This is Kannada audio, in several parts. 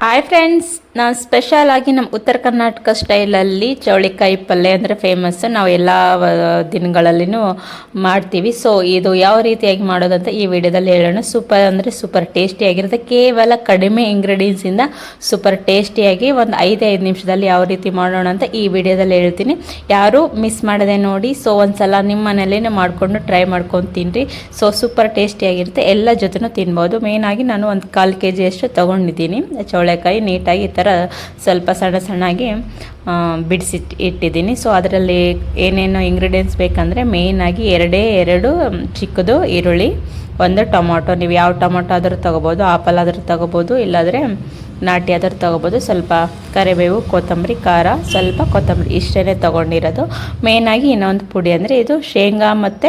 ಹಾಯ್ ಫ್ರೆಂಡ್ಸ್, ನಾನು ಸ್ಪೆಷಲ್ ಆಗಿ ನಮ್ಮ ಉತ್ತರ ಕರ್ನಾಟಕ ಸ್ಟೈಲಲ್ಲಿ ಚೌಳಿಕಾಯಿ ಪಲ್ಯ ಅಂದರೆ ಫೇಮಸ್. ನಾವು ಎಲ್ಲ ದಿನಗಳಲ್ಲಿನೂ ಮಾಡ್ತೀವಿ. ಸೊ ಇದು ಯಾವ ರೀತಿಯಾಗಿ ಮಾಡೋದಂತ ಈ ವಿಡಿಯೋದಲ್ಲಿ ಹೇಳೋಣ. ಸೂಪರ್ ಅಂದರೆ ಸೂಪರ್ ಟೇಸ್ಟಿಯಾಗಿರುತ್ತೆ. ಕೇವಲ ಕಡಿಮೆ ಇಂಗ್ರೀಡಿಯೆಂಟ್ಸಿಂದ ಸೂಪರ್ ಟೇಸ್ಟಿಯಾಗಿ ಒಂದು 5 ನಿಮಿಷದಲ್ಲಿ ಯಾವ ರೀತಿ ಮಾಡೋಣ ಅಂತ ಈ ವಿಡಿಯೋದಲ್ಲಿ ಹೇಳ್ತೀನಿ. ಯಾರೂ ಮಿಸ್ ಮಾಡದೆ ನೋಡಿ. ಸೊ ಒಂದು ಸಲ ನಿಮ್ಮ ಮನೇಲೇ ಮಾಡಿಕೊಂಡು ಟ್ರೈ ಮಾಡ್ಕೊಂಡು ತಿನ್ನಿರಿ. ಸೊ ಸೂಪರ್ ಟೇಸ್ಟಿಯಾಗಿರುತ್ತೆ. ಎಲ್ಲ ಜೊತೆನೂ ತಿನ್ಬೋದು. ಮೇಯ್ನಾಗಿ ನಾನು ಒಂದು 1/4 kg ಅಷ್ಟು ತೊಗೊಂಡಿದ್ದೀನಿ ಚೌಳೆಕಾಯಿ. ನೀಟಾಗಿ ಈ ಥರ ಸ್ವಲ್ಪ ಸಣ್ಣ ಸಣ್ಣಾಗಿ ಇಟ್ಟಿದ್ದೀನಿ. ಸೊ ಅದರಲ್ಲಿ ಏನೇನು ಇಂಗ್ರೀಡಿಯೆಂಟ್ಸ್ ಬೇಕಂದರೆ ಮೇಯ್ನಾಗಿ 2 ಚಿಕ್ಕದು ಈರುಳ್ಳಿ, 1 ಟೊಮೊಟೊ. ನೀವು ಯಾವ ಟೊಮೊಟೊ ಆದರೂ ತೊಗೋಬೋದು, ಆಪಲ್ ಆದರೂ ತೊಗೋಬೋದು, ಇಲ್ಲಾಂದರೆ ನಾಟಿ ಆದರೂ ತೊಗೋಬೋದು. ಸ್ವಲ್ಪ ಕರಿಬೇವು, ಕೊತ್ತಂಬರಿ, ಖಾರ, ಸ್ವಲ್ಪ ಕೊತ್ತಂಬರಿ, ಇಷ್ಟೇ ತೊಗೊಂಡಿರೋದು. ಮೇಯ್ನಾಗಿ ಇನ್ನೊಂದು ಪುಡಿ ಅಂದರೆ ಇದು ಶೇಂಗಾ ಮತ್ತು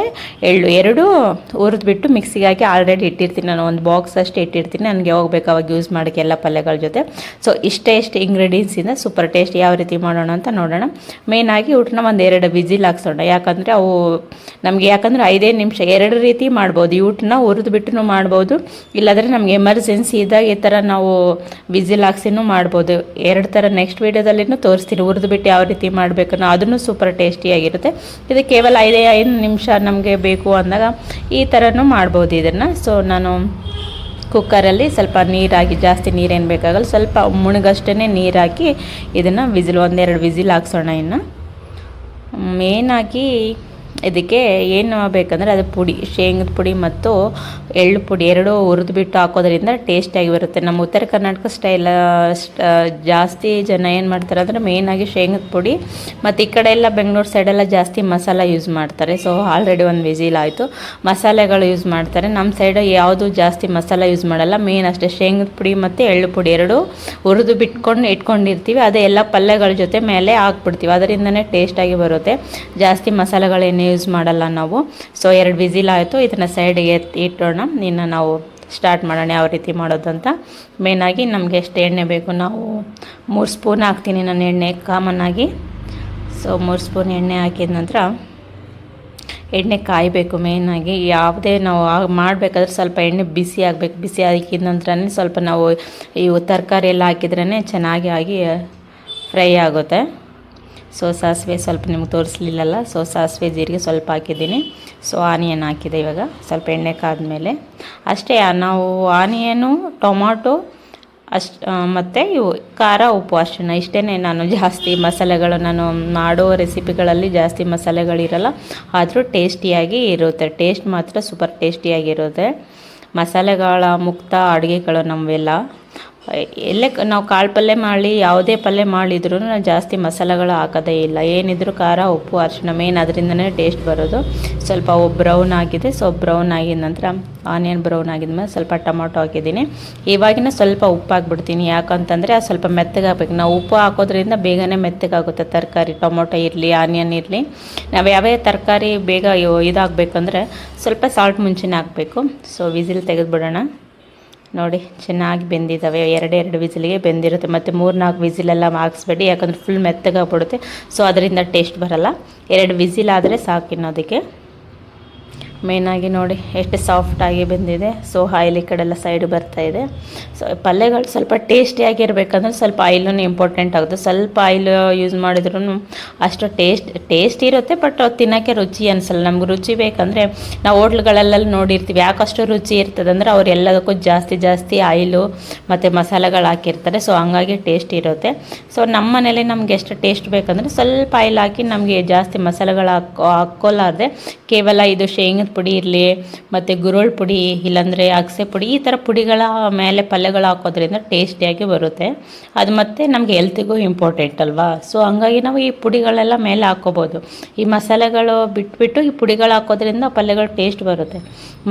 ಎಳ್ಳು 2 ಹುರಿದ್ಬಿಟ್ಟು ಮಿಕ್ಸಿಗೆ ಹಾಕಿ ಆಲ್ರೆಡಿ ಇಟ್ಟಿರ್ತೀನಿ. ನಾನು ಒಂದು ಬಾಕ್ಸ್ ಅಷ್ಟು ಇಟ್ಟಿರ್ತೀನಿ. ನನಗೆ ಯಾವಾಗ ಬೇಕು ಅವಾಗ ಯೂಸ್ ಮಾಡೋಕ್ಕೆ ಎಲ್ಲ ಪಲ್ಯಗಳ ಜೊತೆ. ಸೊ ಇಷ್ಟು ಇಂಗ್ರೀಡಿಯೆಂಟ್ಸಿಂದ ಸೂಪರ್ ಟೇಸ್ಟ್ ಯಾವ ರೀತಿ ಮಾಡೋಣ ಅಂತ ನೋಡೋಣ. ಮೇಯ್ನಾಗಿ ಊಟನ ಒಂದು 2 ವಿಸಿಲ್ ಹಾಕ್ಸೋಣ. ಯಾಕಂದರೆ ಅವು ನಮಗೆ 5 ನಿಮಿಷ 2 ರೀತಿ ಮಾಡ್ಬೋದು. ಈ ಊಟನ ಹುರಿದ್ಬಿಟ್ಟು ಮಾಡ್ಬೋದು, ಇಲ್ಲಾಂದರೆ ನಮಗೆ ಎಮರ್ಜೆನ್ಸಿ ಇದ್ದಾಗ ಈ ಥರ ನಾವು ವಿಸಿಲ್ ಹಾಕ್ಸಿನೂ ಮಾಡ್ಬೋದು. 2 ಥರ ನೆಕ್ಸ್ಟ್ ವೀಡಿಯೋದಲ್ಲಿನೂ ತೋರಿಸ್ತೀನಿ. ಹುರಿದ್ಬಿಟ್ಟು ಯಾವ ರೀತಿ ಮಾಡಬೇಕು ಅದನ್ನು ಸೂಪರ್ ಟೇಸ್ಟಿಯಾಗಿರುತ್ತೆ. ಇದು ಕೇವಲ 5 ನಿಮಿಷ ನಮಗೆ ಬೇಕು ಅಂದಾಗ ಈ ಥರನೂ ಮಾಡ್ಬೋದು ಇದನ್ನು. ಸೊ ನಾನು ಕುಕ್ಕರಲ್ಲಿ ಸ್ವಲ್ಪ ನೀರಾಗಿ, ಜಾಸ್ತಿ ನೀರೇನು ಬೇಕಾಗಲ್ಲ, ಸ್ವಲ್ಪ ಮುಳುಗಷ್ಟೇ ನೀರು ಹಾಕಿ ಇದನ್ನು ವಿಸಿಲ್ 1-2 ವಿಸಿಲ್ ಹಾಕ್ಸೋಣ. ಇನ್ನು ಮೇಯ್ನಾಗಿ ಇದಕ್ಕೆ ಏನು ಬೇಕಂದರೆ ಅದು ಪುಡಿ, ಶೇಂಗದ ಪುಡಿ ಮತ್ತು ಎಳ್ಳು ಪುಡಿ 2 ಹುರಿದ್ಬಿಟ್ಟು ಹಾಕೋದ್ರಿಂದ ಟೇಸ್ಟಿಯಾಗಿ ಬರುತ್ತೆ. ನಮ್ಮ ಉತ್ತರ ಕರ್ನಾಟಕ ಸ್ಟೈಲ್ ಜಾಸ್ತಿ ಜನ ಏನು ಮಾಡ್ತಾರೆ ಅಂದರೆ ಮೇಯ್ನಾಗಿ ಶೇಂಗದ ಪುಡಿ, ಮತ್ತು ಈ ಕಡೆ ಎಲ್ಲ ಬೆಂಗಳೂರು ಸೈಡೆಲ್ಲ ಜಾಸ್ತಿ ಮಸಾಲ ಯೂಸ್ ಮಾಡ್ತಾರೆ. ಸೊ ಆಲ್ರೆಡಿ 1 ವಿಸಿಲ್ ಆಯಿತು. ಮಸಾಲೆಗಳು ಯೂಸ್ ಮಾಡ್ತಾರೆ. ನಮ್ಮ ಸೈಡ್ ಯಾವುದು ಜಾಸ್ತಿ ಮಸಾಲ ಯೂಸ್ ಮಾಡಲ್ಲ. ಮೇಯ್ನ್ ಅಷ್ಟೇ ಶೇಂಗದ ಪುಡಿ ಮತ್ತು ಎಳ್ಳು ಪುಡಿ 2 ಹುರಿದು ಇಟ್ಕೊಂಡಿರ್ತೀವಿ. ಅದೇ ಎಲ್ಲ ಪಲ್ಯಗಳ ಜೊತೆ ಮೇಲೆ ಹಾಕ್ಬಿಡ್ತೀವಿ. ಅದರಿಂದನೇ ಟೇಸ್ಟಾಗಿ ಬರುತ್ತೆ. ಜಾಸ್ತಿ ಮಸಾಲೆಗಳೇನು ಯೂಸ್ ಮಾಡಲ್ಲ ನಾವು. ಸೊ 2 ವಿಸಿಲ್ ಆಯಿತು. ಇದನ್ನು ಸೈಡಿಗೆ ಇಟ್ಟೋಣ. ಇನ್ನು ನಾವು ಸ್ಟಾರ್ಟ್ ಮಾಡೋಣ ಯಾವ ರೀತಿ ಮಾಡೋದು ಅಂತ. ಮೇಯ್ನಾಗಿ ನಮಗೆ ಎಷ್ಟು ಎಣ್ಣೆ ಬೇಕು, ನಾವು 3 ಸ್ಪೂನ್ ಹಾಕ್ತೀನಿ ನಾನು ಎಣ್ಣೆ ಕಾಮನ್ನಾಗಿ. ಸೊ 3 ಸ್ಪೂನ್ ಎಣ್ಣೆ ಹಾಕಿದ ನಂತರ ಎಣ್ಣೆ ಕಾಯಬೇಕು. ಮೇಯ್ನಾಗಿ ಯಾವುದೇ ನಾವು ಮಾಡಬೇಕಾದ್ರೆ ಸ್ವಲ್ಪ ಎಣ್ಣೆ ಬಿಸಿ ಆಗಬೇಕು. ಬಿಸಿ ಹಾಕಿದ ನಂತರನೇ ಸ್ವಲ್ಪ ನಾವು ಇವು ತರಕಾರಿ ಎಲ್ಲ ಹಾಕಿದ್ರೇ ಚೆನ್ನಾಗಿ ಆಗಿ ಫ್ರೈ ಆಗುತ್ತೆ. ಸೊ ಸಾಸಿವೆ ಸ್ವಲ್ಪ ನಿಮ್ಗೆ ತೋರಿಸ್ಲಿಲ್ಲಲ್ಲ. ಸೊ ಸಾಸಿವೆ ಜೀರಿಗೆ ಸ್ವಲ್ಪ ಹಾಕಿದ್ದೀನಿ. ಸೊ ಆನಿಯನ್ ಹಾಕಿದೆ. ಇವಾಗ ಸ್ವಲ್ಪ ಎಣ್ಣೆ ಕಾದ್ಮೇಲೆ ಅಷ್ಟೇ ನಾವು ಆನಿಯನು, ಟೊಮಾಟೊ ಮತ್ತು ಇವು ಖಾರ, ಉಪ್ಪು ಅಷ್ಟೇ. ಇಷ್ಟೇ. ನಾನು ಜಾಸ್ತಿ ಮಸಾಲೆಗಳು ನಾನು ಮಾಡೋ ರೆಸಿಪಿಗಳಲ್ಲಿ ಜಾಸ್ತಿ ಮಸಾಲೆಗಳಿರಲ್ಲ, ಆದರೂ ಟೇಸ್ಟಿಯಾಗಿ ಇರುತ್ತೆ. ಟೇಸ್ಟ್ ಮಾತ್ರ ಸೂಪರ್ ಟೇಸ್ಟಿಯಾಗಿರುತ್ತೆ. ಮಸಾಲೆಗಳ ಮುಕ್ತ ಅಡುಗೆಗಳು ನಮ್ಮೆಲ್ಲ. ಎಲ್ಲೇ ನಾವು ಕಾಳು ಪಲ್ಯ ಮಾಡಲಿ, ಯಾವುದೇ ಪಲ್ಯ ಮಾಡಿದ್ರೂ ಜಾಸ್ತಿ ಮಸಾಲೆಗಳು ಹಾಕೋದೇ ಇಲ್ಲ. ಏನಿದ್ರು ಖಾರ, ಉಪ್ಪು, ಅರಿಶಿಣ ಮೇನ್ ಅದರಿಂದನೇ ಟೇಸ್ಟ್ ಬರೋದು. ಸ್ವಲ್ಪ ಬ್ರೌನ್ ಆಗಿದೆ. ಸೊ ಬ್ರೌನ್ ಆಗಿದ ನಂತರ ಆನಿಯನ್ ಬ್ರೌನ್ ಆಗಿದ್ಮೇಲೆ ಸ್ವಲ್ಪ ಟೊಮೊಟೊ ಹಾಕಿದ್ದೀನಿ. ಇವಾಗಿನ ಸ್ವಲ್ಪ ಉಪ್ಪು ಹಾಕ್ಬಿಡ್ತೀನಿ. ಯಾಕಂತಂದರೆ ಅದು ಸ್ವಲ್ಪ ಮೆತ್ತಗಾಗಬೇಕು. ನಾವು ಉಪ್ಪು ಹಾಕೋದ್ರಿಂದ ಬೇಗನೆ ಮೆತ್ತಗಾಗುತ್ತೆ ತರಕಾರಿ. ಟೊಮೊಟೊ ಇರಲಿ, ಆನಿಯನ್ ಇರಲಿ, ನಾವು ಯಾವ್ಯಾವ ತರಕಾರಿ ಬೇಗ ಇದಾಗಬೇಕಂದ್ರೆ ಸ್ವಲ್ಪ ಸಾಲ್ಟ್ ಮುಂಚೆನೇ ಹಾಕಬೇಕು. ಸೊ ವಿಸಿಲ್ ತೆಗೆದುಬಿಡೋಣ. ನೋಡಿ ಚೆನ್ನಾಗಿ ಬೆಂದಿದ್ದಾವೆ. 2 ವಿಸಿಲಿಗೆ ಬೆಂದಿರುತ್ತೆ. ಮತ್ತು 3-4 ವಿಸಿಲೆಲ್ಲ ಹಾಕ್ಸ್ಬೇಡಿ, ಯಾಕಂದರೆ ಫುಲ್ ಮೆತ್ತಗಾಗ್ಬಿಡುತ್ತೆ. ಸೊ ಅದರಿಂದ ಟೇಸ್ಟ್ ಬರಲ್ಲ. 2 ವಿಸಿಲ್ ಆದರೆ ಸಾಕಿನ್ನೋದಕ್ಕೆ. ಮೇಯ್ನಾಗಿ ನೋಡಿ ಎಷ್ಟು ಸಾಫ್ಟಾಗಿ ಬೆಂದಿದೆ. ಸೊ ಆಯಿಲ್ ಈ ಕಡೆಲ್ಲ ಸೈಡ್ ಬರ್ತಾಯಿದೆ. ಸೊ ಪಲ್ಯಗಳು ಸ್ವಲ್ಪ ಟೇಸ್ಟಿಯಾಗಿರ್ಬೇಕಂದ್ರೆ ಸ್ವಲ್ಪ ಆಯಿಲೂ ಇಂಪಾರ್ಟೆಂಟ್ ಆಗುತ್ತೆ. ಸ್ವಲ್ಪ ಆಯಿಲ್ ಯೂಸ್ ಮಾಡಿದ್ರೂ ಅಷ್ಟು ಟೇಸ್ಟ್ ಇರುತ್ತೆ, ಬಟ್ ತಿನ್ನೋಕ್ಕೆ ರುಚಿ ಅನಿಸಲ್ಲ. ನಮ್ಗೆ ರುಚಿ ಬೇಕಂದರೆ ನಾವು ಹೋಟ್ಲುಗಳಲ್ಲೆಲ್ಲ ನೋಡಿರ್ತೀವಿ. ಯಾಕಷ್ಟು ರುಚಿ ಇರ್ತದೆ ಅಂದರೆ ಅವ್ರು ಎಲ್ಲದಕ್ಕೂ ಜಾಸ್ತಿ ಆಯಿಲು ಮತ್ತು ಮಸಾಲೆಗಳು ಹಾಕಿರ್ತಾರೆ. ಸೊ ಹಂಗಾಗಿ ಟೇಸ್ಟ್ ಇರುತ್ತೆ. ಸೊ ನಮ್ಮ ಮನೇಲಿ ನಮ್ಗೆ ಎಷ್ಟು ಟೇಸ್ಟ್ ಬೇಕಂದರೆ ಸ್ವಲ್ಪ ಆಯಿಲ್ ಹಾಕಿ, ನಮಗೆ ಜಾಸ್ತಿ ಮಸಾಲೆಗಳು ಹಾಕ್ಕೊಲಾರ್ದೆ ಕೇವಲ ಇದು ಶೇಂಗದ ಪುಡಿ ಇರಲಿ, ಮತ್ತು ಗುರೋಳ್ ಪುಡಿ, ಇಲ್ಲಾಂದರೆ ಅಗಸೆ ಪುಡಿ, ಈ ಥರ ಪುಡಿಗಳ ಮೇಲೆ ಪಲ್ಯಗಳು ಹಾಕೋದ್ರಿಂದ ಟೇಸ್ಟಿಯಾಗಿ ಬರುತ್ತೆ. ಅದು ಮತ್ತು ನಮಗೆ ಹೆಲ್ತಿಗೂ ಇಂಪಾರ್ಟೆಂಟ್ ಅಲ್ವಾ. ಸೊ ಹಂಗಾಗಿ ನಾವು ಈ ಪುಡಿಗಳೆಲ್ಲ ಮೇಲೆ ಹಾಕ್ಕೋಬೋದು. ಈ ಮಸಾಲೆಗಳು ಬಿಟ್ಬಿಟ್ಟು ಈ ಪುಡಿಗಳು ಹಾಕೋದ್ರಿಂದ ಪಲ್ಯಗಳು ಟೇಸ್ಟ್ ಬರುತ್ತೆ.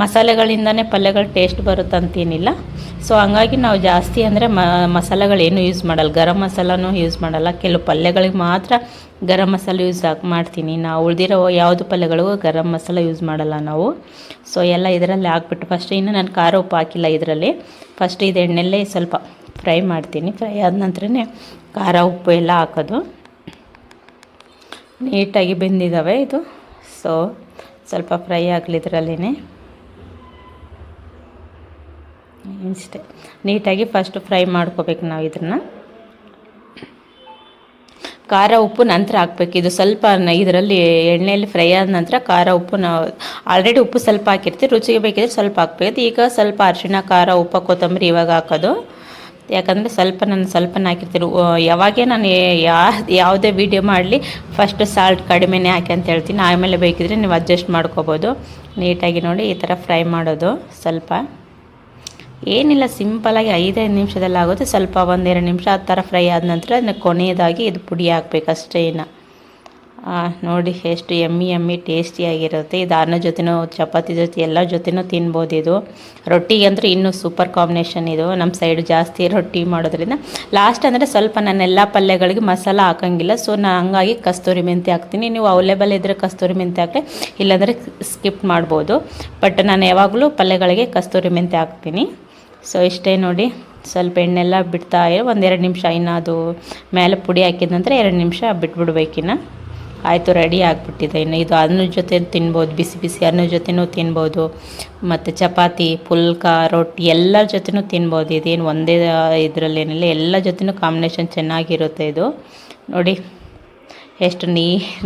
ಮಸಾಲೆಗಳಿಂದನೇ ಪಲ್ಯಗಳು ಟೇಸ್ಟ್ ಬರುತ್ತೆ ಅಂತೇನಿಲ್ಲ. ಸೊ ಹಂಗಾಗಿ ನಾವು ಜಾಸ್ತಿ ಅಂದರೆ ಮಸಾಲೆಗಳೇನು ಯೂಸ್ ಮಾಡಲ್ಲ. ಗರಂ ಮಸಾಲನೂ ಯೂಸ್ ಮಾಡಲ್ಲ. ಕೆಲವು ಪಲ್ಯಗಳಿಗೆ ಮಾತ್ರ ಗರಂ ಮಸಾಲೆ ಯೂಸ್ ಮಾಡ್ತೀನಿ. ನಾವು ಉಳಿದಿರೋ ಯಾವುದು ಪಲ್ಯಗಳಿಗೂ ಗರಂ ಮಸಾಲ ಯೂಸ್ ಮಾಡಲ್ಲ ನಾವು. ಸೊ ಎಲ್ಲ ಇದರಲ್ಲಿ ಹಾಕ್ಬಿಟ್ಟು ಫಸ್ಟ್, ಇನ್ನು ನಾನು ಖಾರ ಉಪ್ಪು ಹಾಕಿಲ್ಲ ಇದರಲ್ಲಿ. ಫಸ್ಟ್ ಇದು ಎಣ್ಣೆಲ್ಲೇ ಸ್ವಲ್ಪ ಫ್ರೈ ಮಾಡ್ತೀನಿ. ಫ್ರೈ ಆದ ನಂತರನೇ ಖಾರ ಉಪ್ಪು ಎಲ್ಲ ಹಾಕೋದು. ನೀಟಾಗಿ ಬೆಂದಿದ್ದಾವೆ ಇದು. ಸೊ ಸ್ವಲ್ಪ ಫ್ರೈ ಆಗಲಿ ಇದರಲ್ಲಿನೇ. ಇಷ್ಟೇ ನೀಟಾಗಿ ಫಸ್ಟು ಫ್ರೈ ಮಾಡ್ಕೋಬೇಕು ನಾವು ಇದನ್ನು. ಖಾರ ಉಪ್ಪು ನಂತರ ಹಾಕ್ಬೇಕು. ಇದು ಸ್ವಲ್ಪ ಇದರಲ್ಲಿ ಎಣ್ಣೆಯಲ್ಲಿ ಫ್ರೈ ಆದ ನಂತರ ಖಾರ ಉಪ್ಪು ನಾವು ಆಲ್ರೆಡಿ ಉಪ್ಪು ಸ್ವಲ್ಪ ಹಾಕಿರ್ತೀವಿ, ರುಚಿಗೆ ಬೇಕಿದ್ರೆ ಸ್ವಲ್ಪ ಹಾಕ್ಬೇಕು. ಈಗ ಸ್ವಲ್ಪ ಅರಿಶಿಣ, ಖಾರ, ಉಪ್ಪು, ಕೊತ್ತಂಬರಿ ಇವಾಗ ಹಾಕೋದು. ಯಾಕಂದರೆ ಸ್ವಲ್ಪನೇ ಹಾಕಿರ್ತೀನಿ. ಯಾವಾಗೇ ನಾನು ಯಾವುದೇ ವೀಡಿಯೋ ಮಾಡಲಿ ಫಸ್ಟ್ ಸಾಲ್ಟ್ ಕಡಿಮೆನೇ ಹಾಕಿ ಅಂತ ಹೇಳ್ತೀನಿ. ಆಮೇಲೆ ಬೇಕಿದ್ರೆ ನೀವು ಅಡ್ಜಸ್ಟ್ ಮಾಡ್ಕೋಬೋದು. ನೀಟಾಗಿ ನೋಡಿ ಈ ಥರ ಫ್ರೈ ಮಾಡೋದು. ಸ್ವಲ್ಪ ಏನಿಲ್ಲ, ಸಿಂಪಲಾಗಿ 5-5 ನಿಮಿಷದಲ್ಲಿ ಆಗುತ್ತೆ. ಸ್ವಲ್ಪ 1-2 ನಿಮಿಷ ಆ ಥರ ಫ್ರೈ ಆದ ನಂತರ ಅದನ್ನ ಕೊನೆಯದಾಗಿ ಇದು ಪುಡಿ ಹಾಕ್ಬೇಕು ಅಷ್ಟೇ. ನೋಡಿ ಎಷ್ಟು ಎಮ್ಮಿ ಟೇಸ್ಟಿಯಾಗಿರುತ್ತೆ. ಇದು ಅನ್ನ ಜೊತೆನೂ, ಚಪಾತಿ ಜೊತೆ ಎಲ್ಲ ಜೊತೆನೂ ತಿನ್ಬೋದು. ಇದು ರೊಟ್ಟಿಗೆ ಅಂದರೆ ಇನ್ನೂ ಸೂಪರ್ ಕಾಂಬಿನೇಷನ್. ಇದು ನಮ್ಮ ಸೈಡ್ ಜಾಸ್ತಿ ರೊಟ್ಟಿ ಮಾಡೋದ್ರಿಂದ. ಲಾಸ್ಟ್ ಅಂದರೆ ಸ್ವಲ್ಪ ನಾನೆಲ್ಲ ಪಲ್ಯಗಳಿಗೆ ಮಸಾಲ ಹಾಕೋಂಗಿಲ್ಲ, ಸೊ ನಾನು ಹಂಗಾಗಿ ಕಸ್ತೂರಿ ಮೆಂತ್ಯ ಹಾಕ್ತೀನಿ. ನೀವು ಅವೈಲೇಬಲ್ ಇದ್ದರೆ ಕಸ್ತೂರಿ ಮೆಂತ್ಯ ಹಾಕಿ, ಇಲ್ಲಾಂದರೆ ಸ್ಕಿಪ್ ಮಾಡ್ಬೋದು. ಬಟ್ ನಾನು ಯಾವಾಗಲೂ ಪಲ್ಯಗಳಿಗೆ ಕಸ್ತೂರಿ ಮೆಂತ್ಯ ಹಾಕ್ತೀನಿ. ಸೊ ಇಷ್ಟೇ ನೋಡಿ, ಸ್ವಲ್ಪ ಎಣ್ಣೆಲ್ಲ ಬಿಡ್ತಾ 1-2 ನಿಮಿಷ, ಇನ್ನು ಅದು ಮೇಲೆ ಪುಡಿ ಹಾಕಿದ ನಂತರ 2 ನಿಮಿಷ ಬಿಟ್ಬಿಡ್ಬೇಕಿನ್ನು. ಆಯಿತು, ರೆಡಿ ಆಗಿಬಿಟ್ಟಿದೆ. ಇನ್ನು ಇದು ಅನ್ನದ ಜೊತೆ ತಿನ್ಬೋದು, ಬಿಸಿ ಬಿಸಿ ಅನ್ನದ ಜೊತೆನೂ ತಿನ್ಬೋದು, ಮತ್ತು ಚಪಾತಿ, ಪುಲ್ಕ, ರೊಟ್ಟಿ ಎಲ್ಲರ ಜೊತೆನೂ ತಿನ್ಬೋದು. ಇದೇನು ಒಂದೇ ಇದರಲ್ಲೇನಿಲ್ಲ, ಎಲ್ಲ ಜೊತೆನೂ ಕಾಂಬಿನೇಷನ್ ಚೆನ್ನಾಗಿರುತ್ತೆ. ಇದು ನೋಡಿ ಎಷ್ಟು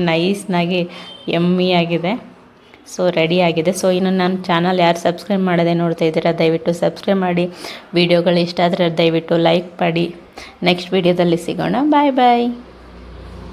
ನೈಸ್ನಾಗಿ ಯಮ್ಮಿಯಾಗಿದೆ. ಸೊ ರೆಡಿ ಆಗಿದೆ. ಸೊ ಇನ್ನು ನನ್ನ ಚಾನಲ್ ಯಾರು ಸಬ್ಸ್ಕ್ರೈಬ್ ಮಾಡದೆ ನೋಡ್ತಾ ಇದ್ದೀರಾ, ದಯವಿಟ್ಟು ಸಬ್ಸ್ಕ್ರೈಬ್ ಮಾಡಿ. ವಿಡಿಯೋಗಳು ಇಷ್ಟ ಆದರೆ ದಯವಿಟ್ಟು ಲೈಕ್ ಮಾಡಿ. ನೆಕ್ಸ್ಟ್ ವಿಡಿಯೋದಲ್ಲಿ ಸಿಗೋಣ. ಬಾಯ್ ಬಾಯ್.